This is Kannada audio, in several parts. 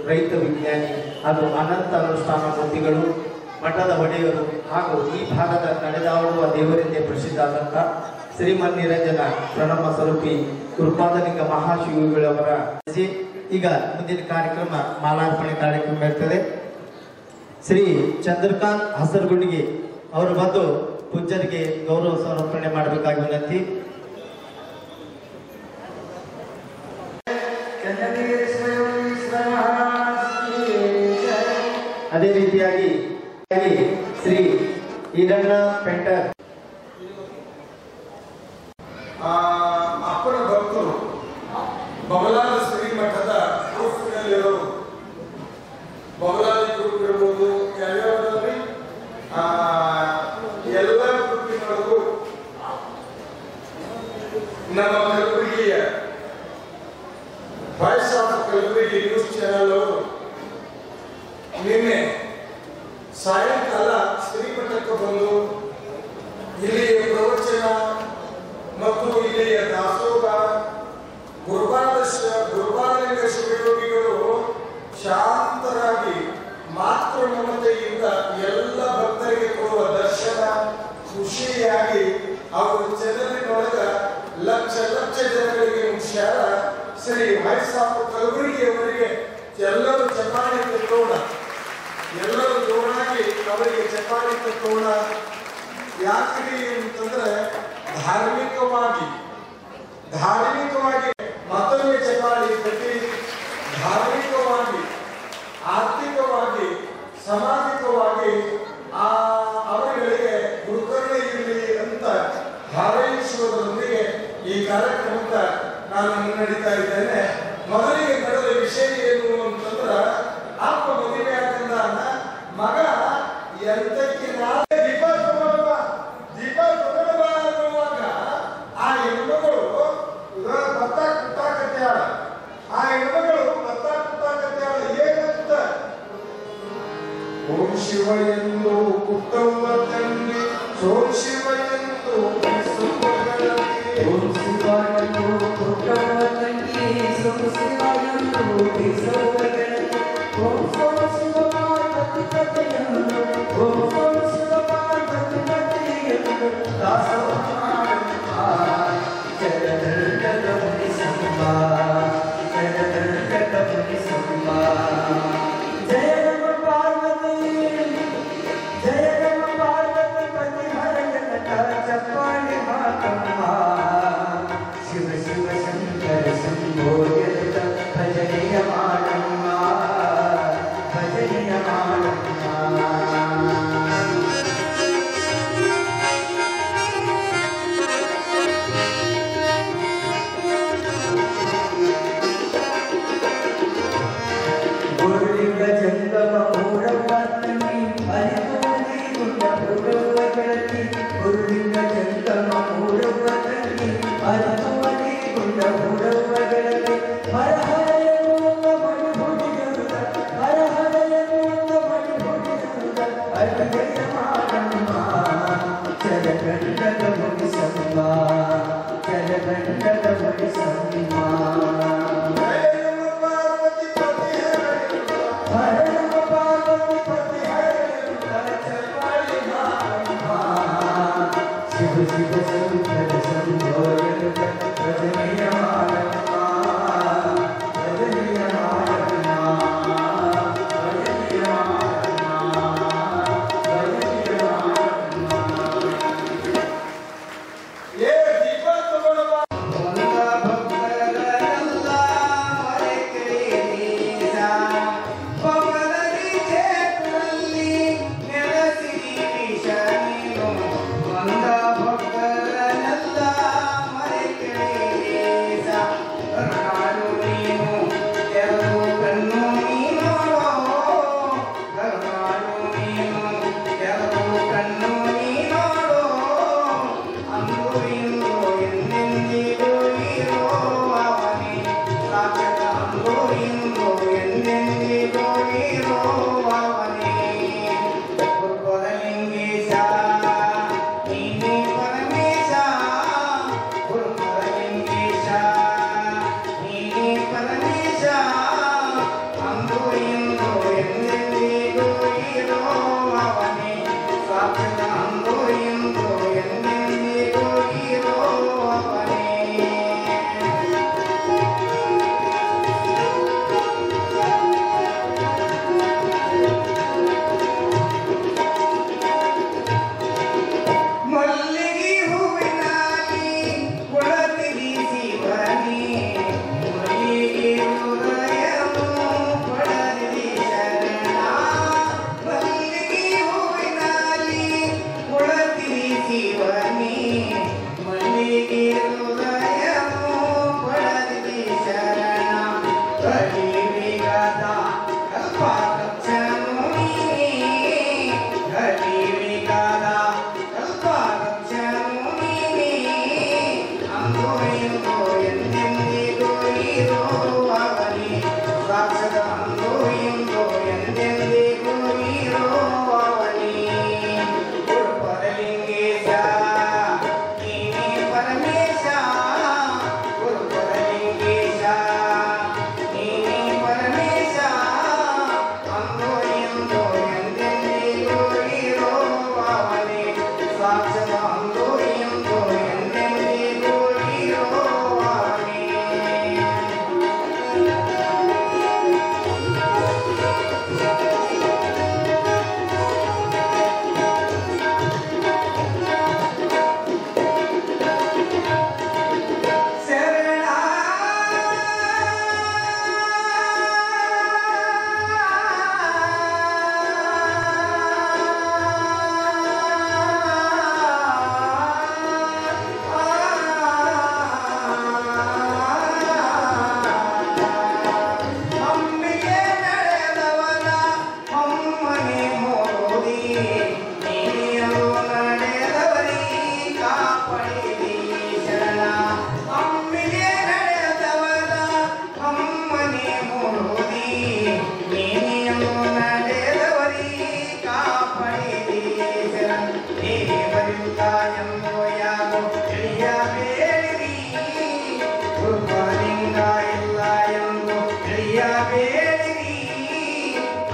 ರೈತ ವಿಜ್ಞಾನಿ ಹಾಗೂ ಅನಂತ ಅನುಷ್ಠಾನ ಮೂರ್ತಿಗಳು, ಮಠದ ಒಡೆಯರು ಹಾಗೂ ಈ ಭಾಗದ ನಡೆದಾಡುವ ದೇವರೆಂದೇ ಪ್ರಸಿದ್ಧರಾದಂಥ ಶ್ರೀಮನ್ ನಿರಂಜನ ಪ್ರಣಮ ಸ್ವರೂಪಿ ಗುರುಪಾದಲಿಂಗ ಮಹಾಶಿವಗಳವರ ಈಗ ಮುಂದಿನ ಕಾರ್ಯಕ್ರಮ ಮಾಲಾರ್ಪಣೆ ಕಾರ್ಯಕ್ರಮ ಇರ್ತದೆ. ಶ್ರೀ ಚಂದ್ರಕಾಂತ್ ಹಸರಗುಂಡಿಗೆ ಅವರು ಬಂದು ಪೂಜ್ಯರಿಗೆ ಗೌರವ ಸಮರ್ಪಣೆ ಮಾಡಬೇಕಾಗಿ ವಿನಂತಿ. ಅದೇ ರೀತಿಯಾಗಿ ಶ್ರೀ ಈರಣ್ಣ ಪೆಂಟರ್ ಅಪ್ಪನ ಭಕ್ತರು ಬಬಲಾದ ಶ್ರೀಮಠದ ಗ್ರೂಪ್ನಲ್ಲಿರೋರು, ಬಬಲಾದಿ ಗ್ರೂಪ್ ಇರ್ಬೋದು, ಯಾವ್ಯಾವ್ದ್ರಿ ಎಲ್ಲ ಗ್ರೂಪಿನೊಳಗೂ ನಮ್ಮ ಕಲಬುರಗಿಯ voice of Kalaburagi news channel ಅವರು ನಿನ್ನೆ ಸಾಯಂಕಾಲ ಶ್ರೀಮಠಕ್ಕೆ ಬಂದು ಇಲ್ಲಿಯ ಪ್ರವಚನ ಮತ್ತು ಇಲ್ಲಿಯ ದಾಸೋಹ ಗುರುಪಾದಲಿಂಗ ಶಿವಯೋಗಿಗಳು ಶಾಂತರಾಗಿ ಮಾತೃ ಮಮತೆಯಿಂದ ಎಲ್ಲ ಭಕ್ತರಿಗೆ ಕೊಡುವ ದರ್ಶನ ಖುಷಿಯಾಗಿ ಅವರು ಚಂದ್ರನೊಳಗ ಲಕ್ಷ ಲಕ್ಷ ಜನಗಳಿಗೆ ಮುಖ್ಯಾರ ಶ್ರೀ ಮೈಸಾಪು ಕಲಬುರಗಿಯವರಿಗೆ ಎಲ್ಲರೂ ಚಪಾಳಿ ತಟ್ಟೋಣ, ಎಲ್ಲರೂ ಜೋಡಾಗಿ ಅವರಿಗೆ ಚಪಾಳಿ ತಟ್ಟೋಣ. ಯಾಕ್ರಿ ಅಂತಂದ್ರೆ ಧಾರ್ಮಿಕವಾಗಿ ಮತ್ತೊಮ್ಮೆ ಚಪಾಳಿ ತಟ್ಟಿ ಧಾರ್ಮಿಕವಾಗಿ, ಆರ್ಥಿಕವಾಗಿ, ಸಾಮಾಜಿಕವಾಗಿ ಅವರುಗಳಿಗೆ ಗುರುಕರುಣೆ ಇರಲಿ ಅಂತ ಹಾರೈಸುವುದರೊಂದಿಗೆ ಈ ಕಾರ್ಯಕ್ರಮಕ್ಕೆ ನಾನು ಮುನ್ನಡೀತಾ ಇದ್ದೇನೆ. ಮೊದಲಿಗೆ ನಡೆದ ವಿಷಯ ಏನು ಅಂತಂದ್ರ, ಅಪ್ಪ ಮದುವೆ ಯಾಕಂದ ಮಗ ಎಂತಕ್ಕೆ ದೀಪ ತಗೊಂಡು ಅನ್ನುವಾಗ ಆ ಹೆಣ್ಮಗಳು ಭತ್ತ ಕುಟ್ಟಾಕತ್ಯಾಳ. ಆ ಹೆಣ್ಮಗಳು ಭತ್ತ ಕುಟ್ಟಾಕತ್ಯಾಳ ಏನಂತ, ಓಂ ಶಿವ ಎಂದು ಕುಟ್ಟವ್ವ ತಂಗಿ, ಸೋಂ ಶಿವ ಎಂದು ಓಂ ಶಿವ ಎಂದು ಕುಟ್ಟವ್ವ ತಂಗಿ, ಸೋಂ ಶಿವ ಎಂದು ಬಿಸುವ ಗೆಳತಿ. ಓಂ ಸೋಂ ಶಿವ ಪಾರ್ವತಿ ಕಥೆಯನ್ನು, ಓಂ ಸೋಂ ಶಿವ ಪಾರ್ವತಿ ಕಥೆಯನ್ನು ದಾಸೋಹ ಜಗದಂಗದ ಮುನಿಸಂಬ, ಜಗದಂಗದ ಮುನಿಸಂಬ. ಜಯ ನಮ ಪಾರ್ವತಿ, ಜಯ ನಮ ಪಾರ್ವತಿ ಪ್ರತಿಹರ ಜನಕ ಚಪ್ಪಾಳೆ ಮಾತಮ್ಮ. ಶಿವ ಶಿವ ಶಂಕರ ಶಂಭೋಯದ ಭಜನೆಯ ಮಾಡಮ್ಮ, ಭಜನೆಯ ಮಾಡಮ್ಮ.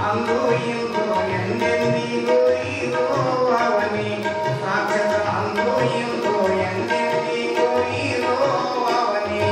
ಅಂದು ಇಂದು ಎಂದೆಂದಿಗೂ ಇರುವವನೇ ಸಾಕ್ಷಾತ್ ಅಂದು ಇಂದು ಎಂದೆಂದಿಗೂ ಇರುವವನೇ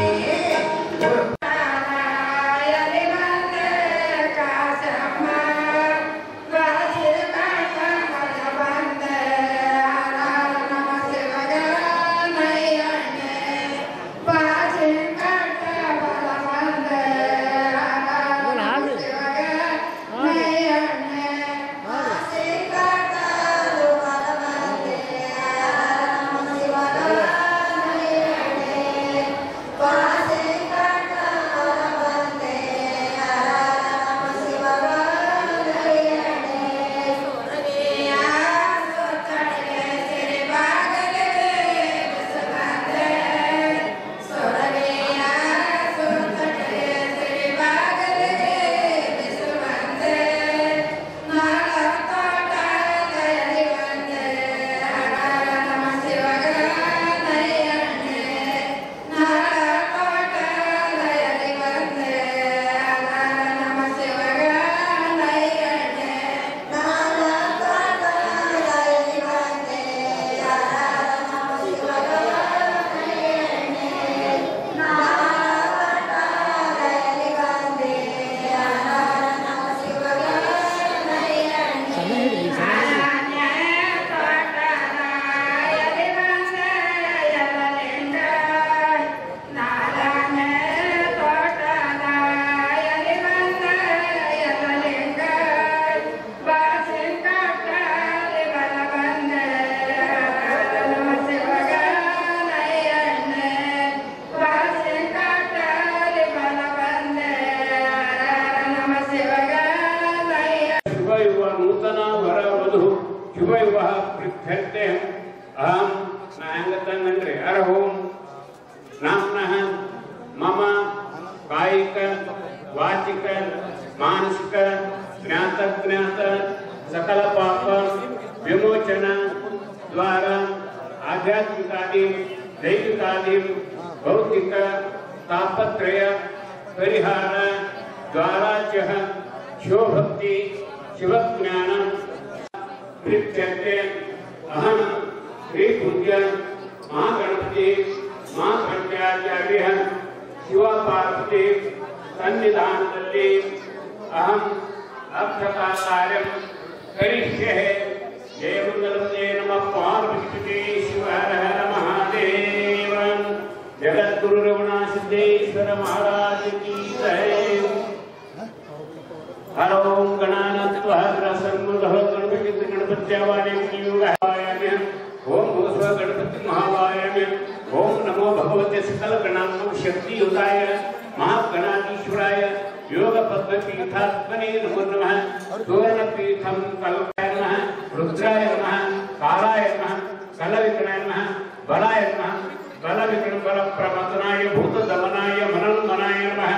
वाचिक मानसिक ज्ञात ज्ञात सकल पाप विमोचन द्वारा आध्यात्मिकादि दैविकादि भौतिक तापत्रय परिहार द्वारा शिवभक्ति शिवज्ञान प्रीत्यर्थे अहम श्री पूज्य महागणपति महागणपत्याचार्य शिव पार्वती सन्निधानದಲ್ಲಿ अहम अक्षता कार्यं करिष्ये जय मंगलम जय नमः पार्वती शिव हर हर महादेव जगद्गुरु रमण सिद्धेश्वर महाराज की जय। हर ओम गणानात्वा सर्वसम्मुदः गणपति गणपत्यावाने युगाय ओम भूस्व गणपति महावाय ओम नमो भगवते सकल गणानां शक्ति युताय महागणाधीश्वराय योग पद्मपीठात्मने नमो नमः सुवर्णपीठं कल्पाय नमः रुद्राय नमः कालाय नमः कलविक्रमाय नमः बलाय नमः बलविक्रम बलप्रमथनाय भूतदमनाय मनोन्मनाय नमः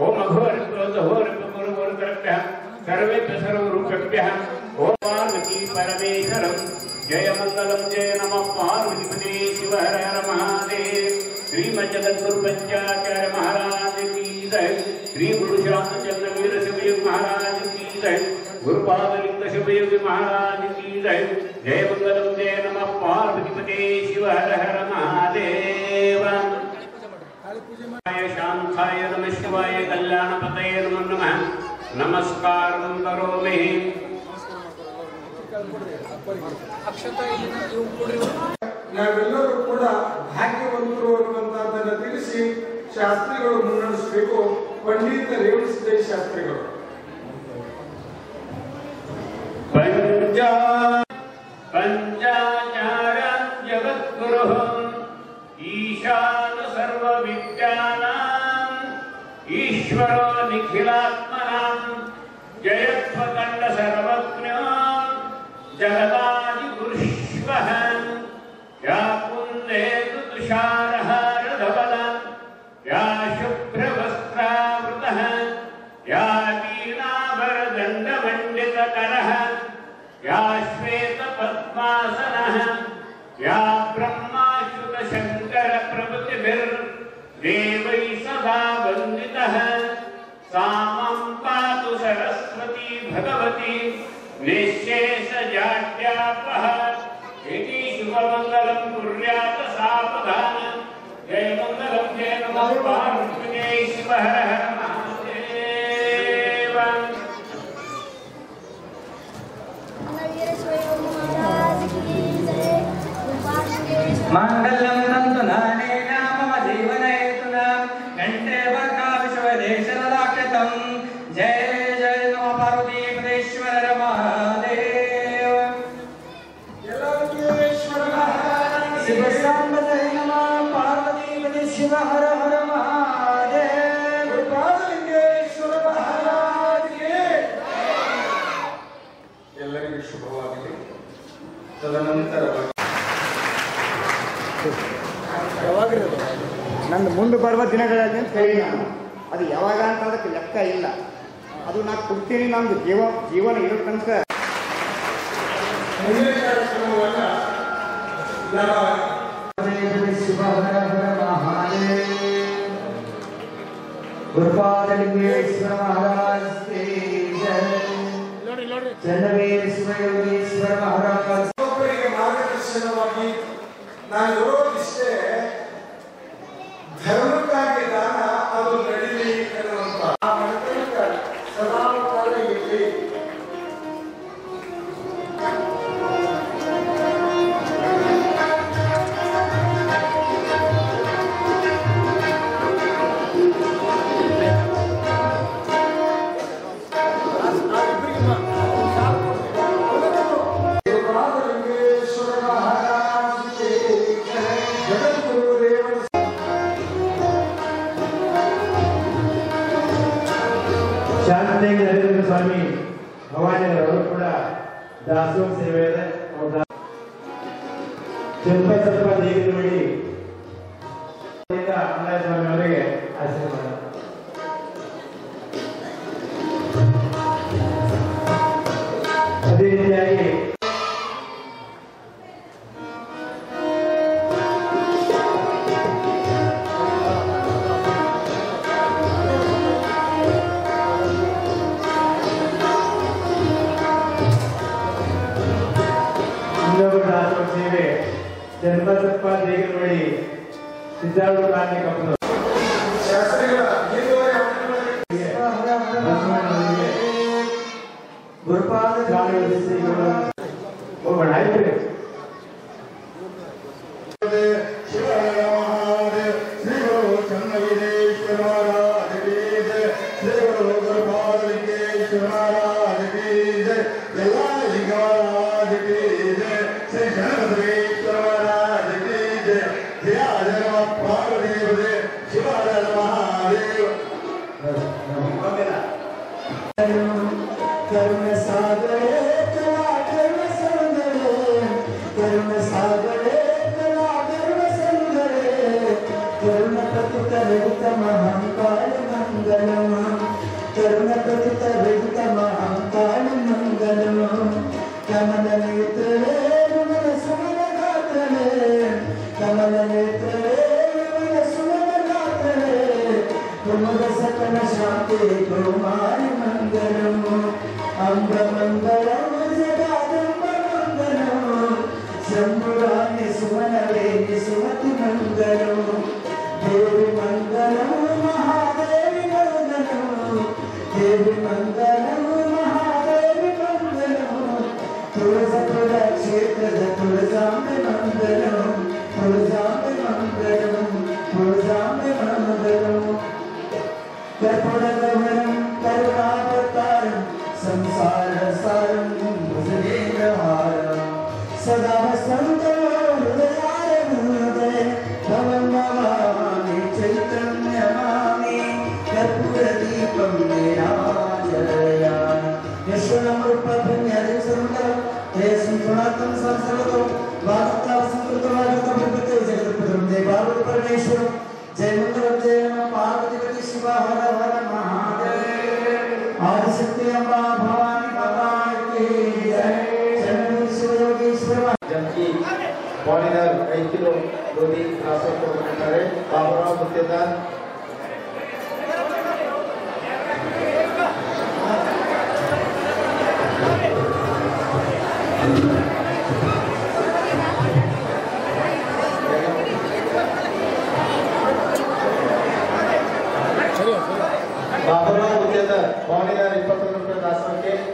ओम अघोरघोरघोरघोरभ्यः सर्वेभ्यः सर्वरूपेभ्यः ओम पार्वती परमेश्वरं जय मंगलम जय नमः पार्वतीपते शिव हर हर महादेव। श्रीमद जगद्गुरु पंचाचार्य महाराज की जय। श्री गुरु श्यामचंद्र वीर शिवयुग महाराज की जय। गुरुपादलिंग शिवयुग महाराज की जय। जय मंगलम जय नमः पार्वतीपते शिव हर हर महादेव। शांताय नमः शिवाय कल्याणपतये नमो नमः। नमस्कारं करोमि। ನಾವೆಲ್ಲರೂ ಕೂಡ ಭಾಗ್ಯವಂತರು ಅನ್ನುವಂತಹದ್ದನ್ನು ತಿಳಿಸಿ ಶಾಸ್ತ್ರಿಗಳು ಮುನ್ನಡೆಸಬೇಕು. ಪಂಡಿತ ರೇವಣಸಿದ್ದೇಶ ಶಾಸ್ತ್ರಿಗಳು पंचाचार्य जगद्गुरु ईशान सर्व विद्यानां ईश्वरो निखिलात्मनां जयत्वकण्ड सर्वज्ञो जगदादि गुरुष्वः या कुन्देतु तुषारहारधवल या शुभ्रवस्त्रावृतः या वीणाभरदण्डमण्डितकरः या श्वेतपद्मासनः या ब्रह्माच्युतशङ्करप्रभृतिभिर्देवैः सदा वन्दितः सा मां पातु सरस्वती भगवती मंगलम तंतु नाने नाम जीवन हेतुना घंटे वर्का विश्वदेशन लाक्षितम जय जय नमः पार्वती पदेश्वर महादेव जलकेश्वर महाराज शिव सांबते नमः पार्वती पदेश्वर हर हर महादेव पादलिंगेश्वर महाराज के ಎಲ್ಲರಿಗೂ ಶುಭವಾಗಲಿ ತದನಂತರ ಯಾವಾಗಿರೋದು ನಂದು ಮುಂದೆ ಬರುವ ದಿನಗಳಲ್ಲಿ ಅಂತ ಹೇಳಿ ನಾನು ಅದು ಯಾವಾಗ ಅಂತ ಅದಕ್ಕೆ ಲೆಕ್ಕ ಇಲ್ಲ. ಅದು ನಾನು ಕೊಡ್ತೀನಿ, ನಮ್ದು ಜೀವನ ಇರೋ ತನಕ. ಗುರುಪಾದಲಿಂಗೇಶ್ವರ ಮಹಾರಾಜ್ ಚನ್ನವೀರೇಶ್ವರ ಯೋಗೇಶ್ವರ ಮಹಾರಾಜ್ ಒಬ್ಬರಿಗೆ ಮಾರ್ಗದರ್ಶನವಾಗಿ ನಾನು ಇರೋದಿಷ್ಟೇ ಧರ್ಮಕ್ಕಾಗಿ ದಾನ ಅದು ನಡೀಲಿ ಎನ್ನುವಂತ ಆ ಮನತನಕ ಸದಾ ಕಾಲ ಇರಲಿ. ಶಾಂತಲಿಂಗ ನರೇಂದ್ರ ಸ್ವಾಮಿ ಭವಾನಿಯವರು ಕೂಡ ದಾಸೋಹ ಸೇವೆ ಇದೆ. ಸ್ವಲ್ಪ ದೇವಿ ನೋಡಿ ಅಣ್ಣಯ್ಯ ಸ್ವಾಮಿ ಅವರಿಗೆ ಆಶೀರ್ವಾದ. ಅದೇ ರೀತಿಯಾಗಿ ಸೇವೆ ಜನ್ಮಸಪ್ಪ ದೇಗನವಳಿ ಸಿದ್ದಾಳು ಕಾಲನಿ ಕಪ್ಪು ಗುರುಪಾದ ಶ್ರೀಗಳು ಹೋಗೋಣ ಆಯ್ತು. करुण सागरे कला करुण सौंदर्य करुण सागरे कला करुण सौंदर्य करुण पतित रहित महाकाल मंगलम करुण पतित रहित महाकाल मंगलम कमल नेत्रे विमल सुमन गात्रे कमल नेत्रे विमल सुमन गात्रे तुमग सकल शांति कुमार मंगलम अंग मंगलम जगादंब मंगलम शंभुरानि सुमनवेनि सुमति मंगलम देवी मंगलम महादेवी मंगलम देवी मंगलम महादेवी मंगलम तुळजापुर क्षेत्र तुळजांबे मंगलम तुळजांबे मंगलम तुळजांबे मंगलम कर्पूरगमनं करुणावतारं संसार सारं भुजगेन्द्रहारं सदा वसन्तं हृदयारविन्दे भवं नमामि चैतन्यमामि कर्पूरदीपं निराजयामि यशोनं रूपपुण्यं सुन्दरं ते संतुनातं संसर्गतो वागतां संस्कृतवागतभूपते जगत्पदं देवावत परमेश्वरं जय मंगल जय नमः पार्वती शिव हर हर महादेव आदिशक्ति अम्बा भवानी माता की जय चन्नीश्वर योगेश्वर जबकि बॉलीदार 5 किलो गोदी ट्रांसफर ಕೊಟ್ಟಿದ್ದಾರೆ. ಬಾಬುರಾವ್ ಗುತ್ತೇದಾರ್ ಬಾಬುರಾವ್ ಗುತ್ತೇದಾರ್ ಬॉलीदार 20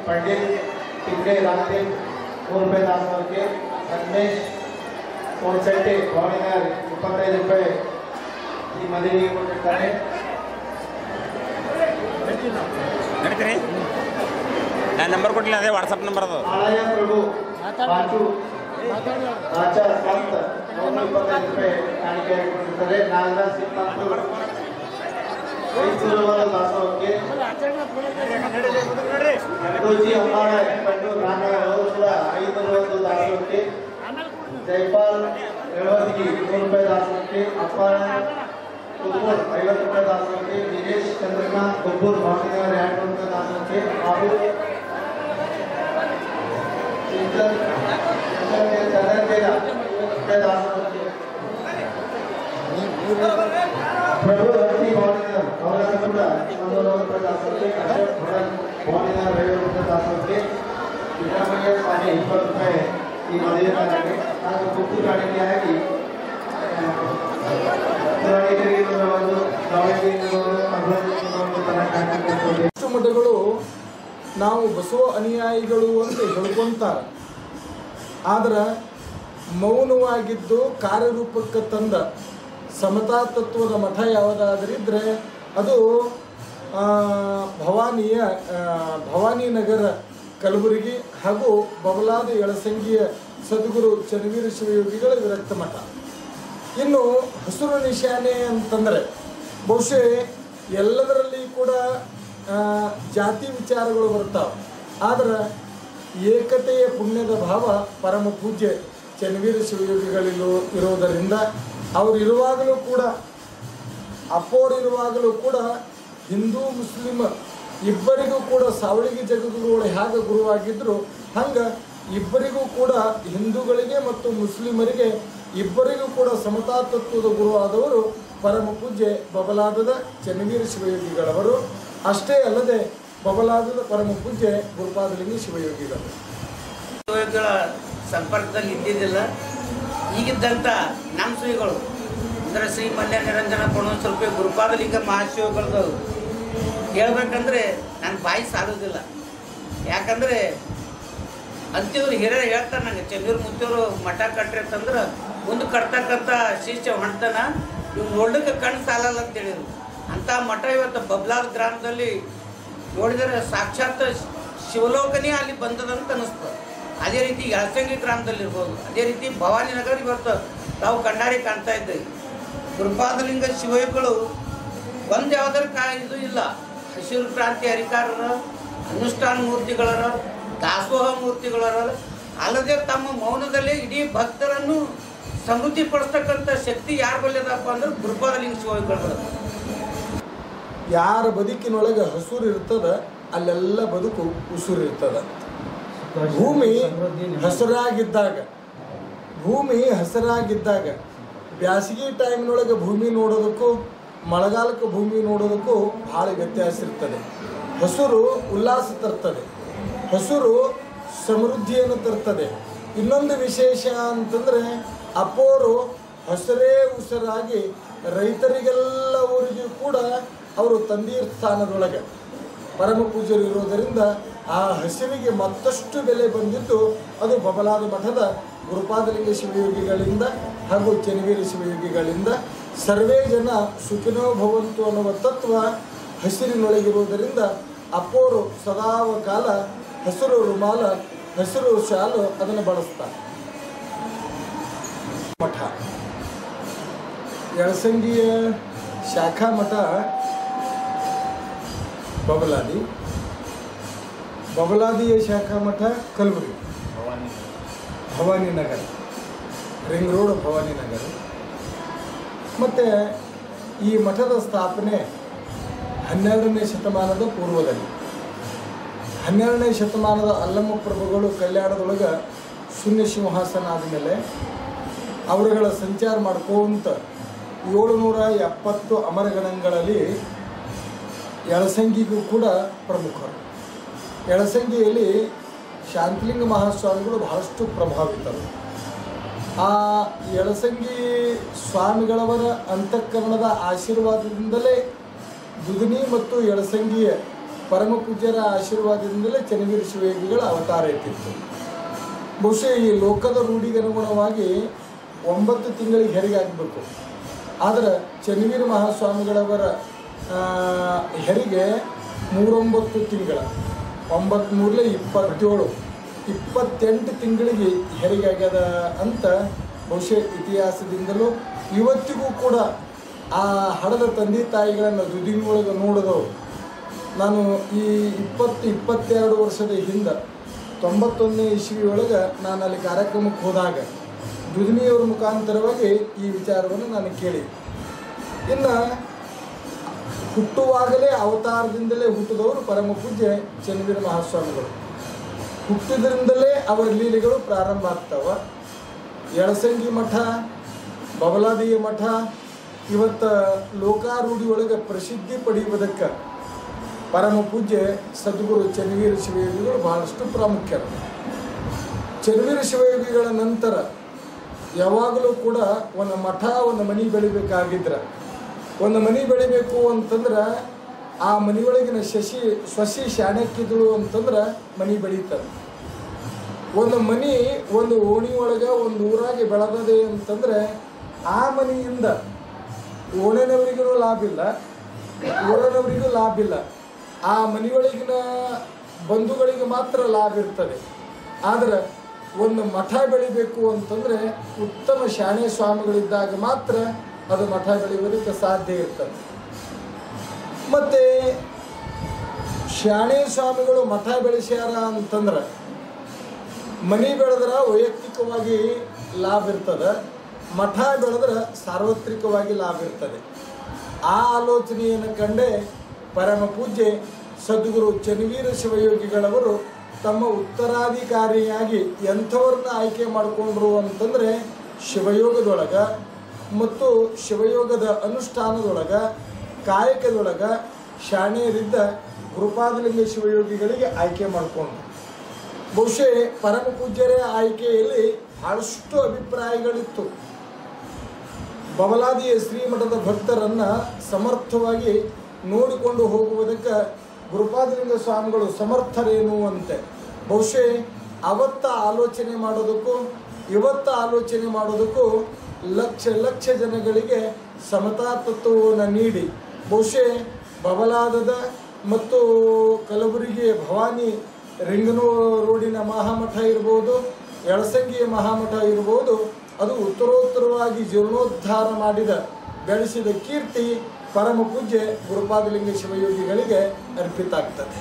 पंडित टिकरे रामदेव 3 रुपये दासोहಕ್ಕೆ ಸಂದೇಶ್ ಕೋಣಸೆಟ್ಟಿ ಬಾಣಿನರ್ 25 ರೂಪಾಯಿ ಈ ಮದುವೆಗೆ ಕೊಟ್ಟಿದ್ದಾರೆ. ನಡೀತೀರಿ ನಾನು ನಂಬರ್ ಕೊಟ್ಟಿಲ್ಲ, ಅದೇ ವಾಟ್ಸಪ್ ನಂಬರ್ ಅದು. ಆಲಯ ಪ್ರಭು ಬಾಚು ಆಚಾರ ಸಂತ 125 ರೂಪಾಯಿ ಕಾಣಿಕೆ ಕೊಟ್ಟಿದ್ದಾರೆ. ನಾಗರಾಜ್ ಸಿಂಹಾಪುರ 5 ದಾಸೋಹಕ್ಕೆ ರೋಜಿ ಅಮ್ಮಾಳ ಬಂಡೂರು ರಾಮ ಕೂಡ 501 ದಾಸೋಹಕ್ಕೆ ಜೈಪಾಲ್ ರೇವತಿಗೆ 100 ರೂಪಾಯಿ ದಾಸೋಹಕ್ಕೆ ಅಪ್ಪಾಳ ಕುಬ್ಬೂರ್ 50 ರೂಪಾಯಿ ದಾಸೋಹಕ್ಕೆ ದಿನೇಶ್ ಚಂದ್ರಣ್ಣ ಕುಬ್ಬೂರ್ ಭಾವನಗರ 200 ರೂಪಾಯಿ ದಾಸೋಹಕ್ಕೆ ಬಾಬು ಚಂದ್ರಜೇರ 50 ರೂಪಾಯಿ ದಾಸೋಹಕ್ಕೆ ಪ್ರಭು ಭಕ್ತಿ ಭಾವನಗರ ಅವರ ಕೂಡ 100 ರೂಪಾಯಿ ದಾಸೋಹಕ್ಕೆ ಅಶೋಕ್ ಭರತ್ ಭಾವನಗರ 50 ರೂಪಾಯಿ ದಾಸೋಹಕ್ಕೆ ಸಿದ್ದರಾಮಯ್ಯ ಸ್ವಾಮಿ 20 ರೂಪಾಯಿ ಈ ಮದುವೆಗಾಗಿ ಹಾಗೂ ಕುಕ್ಕು ಕಾಣಿಕೆಯಾಗಿ ಮಠಗಳು ನಾವು ಬಸವ ಅನುಯಾಯಿಗಳು ಅಂತ ಹೇಳ್ಕೊಂತಾರೆ. ಆದ್ರೆ ಮೌನವಾಗಿದ್ದು ಕಾರ್ಯರೂಪಕ್ಕೆ ತಂದ ಸಮತಾ ತತ್ವದ ಮಠ ಯಾವುದಾದ್ರಿದ್ರೆ ಅದು ಭವಾನಿನಗರ ಕಲಬುರಗಿ ಹಾಗೂ ಬಬಲಾದ ಯಳಸಂಗಿಯ ಸದ್ಗುರು ಚನ್ನವೀರ ಶಿವಯೋಗಿಗಳ ವಿರಕ್ತ ಮಠ. ಇನ್ನು ಹಸಿರು ನಿಶಾನೆ ಅಂತಂದರೆ ಬಹುಶಃ ಎಲ್ಲದರಲ್ಲಿ ಕೂಡ ಜಾತಿ ವಿಚಾರಗಳು ಬರ್ತಾವೆ. ಆದರೆ ಏಕತೆಯ ಪುಣ್ಯದ ಭಾವ ಪರಮ ಪೂಜ್ಯ ಚನ್ನವೀರ ಶಿವಯೋಗಿಗಳಿಗೂ ಇರೋದರಿಂದ ಅವರಿರುವಾಗಲೂ ಕೂಡ ಅಪ್ಪೋರಿರುವಾಗಲೂ ಕೂಡ ಹಿಂದೂ ಮುಸ್ಲಿಂ ಇಬ್ಬರಿಗೂ ಕೂಡ ಸಾವಳಿಗೆ ಜಗದ್ಗುರುಗಳು ಹೇಗೆ ಗುರುವಾಗಿದ್ದರು ಹಂಗೆ ಇಬ್ಬರಿಗೂ ಕೂಡ ಹಿಂದೂಗಳಿಗೆ ಮತ್ತು ಮುಸ್ಲಿಮರಿಗೆ ಇಬ್ಬರಿಗೂ ಕೂಡ ಸಮತಾ ತತ್ವದ ಗುರುವಾದವರು ಪರಮ ಪೂಜ್ಯ ಬಬಲಾದದ ಚನ್ನವೀರ ಶಿವಯೋಗಿಗಳವರು. ಅಷ್ಟೇ ಅಲ್ಲದೆ ಬಬಲಾದದ ಪರಮ ಪೂಜ್ಯ ಗುರುಪಾದಲಿಂಗ ಶಿವಯೋಗಿಗಳು ಶಿವಯೋಗಿಗಳ ಸಂಪರ್ಕದಲ್ಲಿ ಇದ್ದಿದ್ದಿಲ್ಲ. ಈಗಿದ್ದಂಥ ನಮ್ಮ ಶ್ರೀಗಳು ಅಂದರೆ ಶ್ರೀ ಮಲ್ಯ ನಿರಂಜನ ಪೂರ್ಣಸ್ವರೂಪಿ ಗುರುಪಾದಲಿಂಗ ಮಹಾಶಿವಗಳದ್ದು ಹೇಳ್ಬೇಕಂದ್ರೆ ನನ್ನ ಬಾಯಿ ಸಾಲೋದಿಲ್ಲ. ಯಾಕಂದರೆ ಅಂತಿವ್ರು ಹಿರಿಯರು ಹೇಳ್ತಾರೆ ನಂಗೆ, ಚನ್ನೂರು ಮುತ್ತಿಯವರು ಮಠ ಕಟ್ರಿ ಅಂತಂದ್ರೆ ಮುಂದೆ ಕಟ್ತಕ್ಕಂಥ ಶಿಷ್ಯ ಹೊಣ್ತನ ಇವ್ರು ನೋಡ್ಲಿಕ್ಕೆ ಕಣ್ಣು ಸಾಲಲ್ಲ ಅಂತ ಹೇಳಿದ್ರು. ಅಂಥ ಮಠ ಇವತ್ತು ಬಬ್ಲಾದ ಗ್ರಾಮದಲ್ಲಿ ನೋಡಿದರೆ ಸಾಕ್ಷಾತ್ ಶಿವಲೋಕನೇ ಅಲ್ಲಿ ಬಂದದಂತ ಅನ್ನಿಸ್ತದೆ. ಅದೇ ರೀತಿ ಯಳಸಂಗಿ ಗ್ರಾಮದಲ್ಲಿರ್ಬೋದು, ಅದೇ ರೀತಿ ಭವಾನಿನಗರ ಇವತ್ತು ತಾವು ಕಣ್ಣಾರಿ ಕಾಣ್ತಾ ಇದ್ದೇವೆ. ಗುರುಪಾದಲಿಂಗ ಶಿವಯೋಗಿಗಳು ಒಂದು ಯಾವುದರ ಇದು ಇಲ್ಲ. ಹಸಿರು ಕ್ರಾಂತಿ ಹರಿಕಾರರ, ಅನುಷ್ಠಾನ ಮೂರ್ತಿಗಳರ, ದಾಸೋಹ ಮೂರ್ತಿಗಳರ, ಅಲ್ಲದೆ ತಮ್ಮ ಮೌನದಲ್ಲೇ ಇಡೀ ಭಕ್ತರನ್ನು ಸಮೃದ್ಧಿಪಡಿಸ್ತಕ್ಕಂಥ ಶಕ್ತಿ ಯಾರು ಬಲ್ಲದಪ್ಪ ಅಂದ್ರೆ ಗುರುಪಾದಲಿಂಗ ಶಿವಯೋಗಿಗಳು. ಯಾರ ಬದುಕಿನೊಳಗೆ ಹಸುರು ಇರ್ತದ ಅಲ್ಲೆಲ್ಲ ಬದುಕು ಉಸುರು ಇರ್ತದ. ಭೂಮಿ ಹಸರಾಗಿದ್ದಾಗ ಬ್ಯಾಸಿಗೆ ಟೈಮ್ನೊಳಗೆ ಭೂಮಿ ನೋಡೋದಕ್ಕೂ ಮಳೆಗಾಲಕ್ಕೆ ಭೂಮಿ ನೋಡೋದಕ್ಕೂ ಭಾಳ ವ್ಯತ್ಯಾಸ ಇರ್ತದೆ. ಹಸುರು ಉಲ್ಲಾಸ ತರ್ತದೆ, ಹಸುರು ಸಮೃದ್ಧಿಯನ್ನು ತರ್ತದೆ. ಇನ್ನೊಂದು ವಿಶೇಷ ಅಂತಂದರೆ ಅಪ್ಪೋರು ಹಸರೇ ಉಸಿರಾಗಿ ರೈತರಿಗೆಲ್ಲ ಊರಿಗೂ ಕೂಡ ಅವರು ತಂದೀರ್ ಸ್ಥಾನದೊಳಗೆ ಪರಮ ಪೂಜ್ಯರು ಇರೋದರಿಂದ ಆ ಹಸಿರಿಗೆ ಮತ್ತಷ್ಟು ಬೆಲೆ ಬಂದಿದ್ದು ಅದು ಬಬಲಾದ ಮಠದ ಗುರುಪಾದಲಿಂಗ ಶಿವಯೋಗಿಗಳಿಂದ ಹಾಗೂ ಚನ್ನವೀರ ಶಿವಯೋಗಿಗಳಿಂದ. ಸರ್ವೇ ಜನ ಸುಖಿನೋ ಭವಂತು ಅನ್ನುವ ತತ್ವ ಹಸಿರಿನೊಳಗಿರುವುದರಿಂದ ಅಪ್ಪೋರು ಸದಾವ ಕಾಲ ಹಸಿರು ರುಮಾಲ, ಹಸಿರು ಶಾಲು ಅದನ್ನು ಬಳಸ್ತಾರೆ. ಮಠ ಯಳಸಂಗಿಯ ಶಾಖಾ ಮಠ ಬಬಲಾದಿಯ ಶಾಖಾ ಮಠ ಕಲಬುರಗಿ ಭವಾನಿನಗರ, ರಿಂಗ್ ರೋಡ್ ಭವಾನಿನಗರ. ಮತ್ತು ಈ ಮಠದ ಸ್ಥಾಪನೆ 12ನೇ ಶತಮಾನದ ಪೂರ್ವದಲ್ಲಿ, 12ನೇ ಶತಮಾನದ ಅಲ್ಲಮ್ಮ ಪ್ರಭುಗಳು ಕಲ್ಯಾಣದೊಳಗೆ ಶೂನ್ಯ ಸಿಂಹಾಸನ ಆದಮೇಲೆ ಅವರುಗಳ ಸಂಚಾರ ಮಾಡ್ಕೊಂತ 770 ಅಮರಗಣಗಳಲ್ಲಿ ಯಳಸಂಗಿಗೂ ಕೂಡ ಪ್ರಮುಖರು. ಯಳಸಂಗಿಯಲ್ಲಿ ಶಾಂತಲಿಂಗ ಮಹಾಸ್ವಾಮಿಗಳು ಬಹಳಷ್ಟು ಪ್ರಭಾವಿತರು. ಆ ಯಳಸಂಗಿ ಸ್ವಾಮಿಗಳವರ ಅಂತಃಕರಣದ ಆಶೀರ್ವಾದದಿಂದಲೇ ದುಧನಿ ಮತ್ತು ಯಳಸಂಗಿಯ ಪರಮ ಪೂಜ್ಯರ ಆಶೀರ್ವಾದದಿಂದಲೇ ಚನ್ನವೀರ ಶಿವಯೋಗಿಗಳ ಅವತಾರ ಇಟ್ಟಿತ್ತು. ಬಹುಶಃ ಈ ಲೋಕದ ರೂಢಿಗೆ ಅನುಗುಣವಾಗಿ 9 ತಿಂಗಳಿಗೆ ಹೆರಿಗೆ ಆಗಬೇಕು. ಆದರೆ ಚನ್ನವೀರ ಮಹಾಸ್ವಾಮಿಗಳವರ ಹೆರಿಗೆ 39 ತಿಂಗಳ, 9 ಮೂರಲೆ 27, 28 ತಿಂಗಳಿಗೆ ಹೆರಿಗೆ ಆಗ್ಯದ ಅಂತ ಬಹುಶಃ ಇತಿಹಾಸದಿಂದಲೂ ಇವತ್ತಿಗೂ ಕೂಡ ಆ ಹಡದ ತಂದೆ ತಾಯಿಗಳನ್ನು ದುದಿನೊಳಗೆ ನೋಡಿದವು. ನಾನು ಈ 22 ವರ್ಷದ ಹಿಂದೆ 91ನೇ ಇಸ್ವಿ ಒಳಗೆ ನಾನು ಅಲ್ಲಿ ಕಾರ್ಯಕ್ರಮಕ್ಕೆ ಹೋದಾಗ ದುದಿನಿಯವರ ಮುಖಾಂತರವಾಗಿ ಈ ವಿಚಾರವನ್ನು ನಾನು ಕೇಳಿ. ಇನ್ನು ಹುಟ್ಟುವಾಗಲೇ ಅವತಾರದಿಂದಲೇ ಹುಟ್ಟಿದವರು ಪರಮ ಪೂಜ್ಯ ಚನ್ನವೀರ ಮಹಾಸ್ವಾಮಿಗಳು. ಹುಟ್ಟಿದ್ರಿಂದಲೇ ಅವರ ಲೀಲೆಗಳು ಪ್ರಾರಂಭ ಆಗ್ತಾವ. ಯಳಸಂಗಿ ಮಠ, ಬಬಲಾದಿಯ ಮಠ ಇವತ್ತು ಲೋಕಾರೂಢಿ ಒಳಗೆ ಪ್ರಸಿದ್ಧಿ ಪಡೆಯುವುದಕ್ಕೆ ಪರಮ ಪೂಜ್ಯ ಸದ್ಗುರು ಚನ್ನವೀರ ಶಿವಯೋಗಿಗಳು ಬಹಳಷ್ಟು ಪ್ರಾಮುಖ್ಯರು. ಚನ್ನವೀರ ಶಿವಯೋಗಿಗಳ ನಂತರ ಯಾವಾಗಲೂ ಕೂಡ ಒಂದು ಮಠ, ಒಂದು ಮನೆ ಬೆಳಿಬೇಕಾಗಿದ್ರೆ, ಒಂದು ಮನೆ ಬೆಳಿಬೇಕು ಅಂತಂದ್ರೆ ಆ ಮನೆಯೊಳಗಿನ ಸಸಿ ಶಾಣಕ್ಕಿದ್ರು ಅಂತಂದ್ರೆ ಮನೆ ಬೆಳೀತಾರೆ. ಒಂದು ಮನೆ ಒಂದು ಓಣಿ ಒಳಗೆ ಒಂದು ಊರಾಗೆ ಬೆಳೆದದೆ ಅಂತಂದರೆ ಆ ಮನೆಯಿಂದ ಓಣಿನವರಿಗೂ ಲಾಭ ಇಲ್ಲ, ಊರನವರಿಗೂ ಲಾಭ ಇಲ್ಲ. ಆ ಮನೆಯೊಳಗಿನ ಬಂಧುಗಳಿಗೆ ಮಾತ್ರ ಲಾಭ ಇರ್ತದೆ. ಆದರೆ ಒಂದು ಮಠ ಬೆಳಿಬೇಕು ಅಂತಂದರೆ ಉತ್ತಮ ಶಾಣೆ ಸ್ವಾಮಿಗಳಿದ್ದಾಗ ಮಾತ್ರ ಅದು ಮಠ ಬೆಳೆಯುವುದಕ್ಕೆ ಸಾಧ್ಯ ಇರ್ತದೆ. ಮತ್ತು ಶಾಣೆ ಸ್ವಾಮಿಗಳು ಮಠ ಬೆಳೆಸ್ಯಾರ ಅಂತಂದ್ರೆ ಮನೆ ಬೆಳೆದ್ರೆ ವೈಯಕ್ತಿಕವಾಗಿ ಲಾಭ ಇರ್ತದೆ, ಮಠ ಬೆಳೆದ್ರೆ ಸಾರ್ವತ್ರಿಕವಾಗಿ ಲಾಭ ಇರ್ತದೆ. ಆ ಆಲೋಚನೆಯನ್ನು ಕಂಡೇ ಪರಮ ಪೂಜ್ಯ ಸದ್ಗುರು ಚನ್ನವೀರ ಶಿವಯೋಗಿಗಳವರು ತಮ್ಮ ಉತ್ತರಾಧಿಕಾರಿಯಾಗಿ ಎಂಥವ್ರನ್ನ ಆಯ್ಕೆ ಮಾಡಿಕೊಂಡ್ರು ಅಂತಂದರೆ ಶಿವಯೋಗದೊಳಗೆ ಮತ್ತು ಶಿವಯೋಗದ ಅನುಷ್ಠಾನದೊಳಗೆ ಕಾಯಕದೊಳಗೆ ಶಾಣೆಯರಿದ್ದ ಗುರುಪಾದಲಿಂಗ ಶಿವಯೋಗಿಗಳಿಗೆ ಆಯ್ಕೆ ಮಾಡಿಕೊಂಡ್ರು. ಬಹುಶಃ ಪರಮ ಪೂಜ್ಯರ ಆಯ್ಕೆಯಲ್ಲಿ ಬಹಳಷ್ಟು ಅಭಿಪ್ರಾಯಗಳಿತ್ತು. ಬಬಲಾದಿಯ ಶ್ರೀಮಠದ ಭಕ್ತರನ್ನು ಸಮರ್ಥವಾಗಿ ನೋಡಿಕೊಂಡು ಹೋಗುವುದಕ್ಕೆ ಗುರುಪಾದಲಿಂಗ ಸ್ವಾಮಿಗಳು ಸಮರ್ಥರೇನು ಅಂತೆ. ಬಹುಶಃ ಅವತ್ತ ಆಲೋಚನೆ ಮಾಡೋದಕ್ಕೂ ಇವತ್ತ ಆಲೋಚನೆ ಮಾಡೋದಕ್ಕೂ ಲಕ್ಷ ಜನಗಳಿಗೆ ಸಮತಾ ತತ್ವವನ್ನು ನೀಡಿ ಬಹುಶಃ ಬಬಲಾದದ ಮತ್ತು ಕಲಬುರಗಿಯ ಭವಾನಿ ರಿಂಗನೂರು ರೋಡಿನ ಮಹಾಮಠ ಇರ್ಬೋದು, ಯಳಸಂಗಿಯ ಮಹಾಮಠ ಇರ್ಬೋದು, ಅದು ಉತ್ತರೋತ್ತರವಾಗಿ ಜೀರ್ಣೋದ್ಧಾರ ಮಾಡಿದ ಬೆಳೆಸಿದ ಕೀರ್ತಿ ಪರಮ ಪೂಜ್ಯ ಗುರುಪಾದಲಿಂಗ ಶಿವಯೋಗಿಗಳಿಗೆ ಅರ್ಪಿತ ಆಗ್ತದೆ.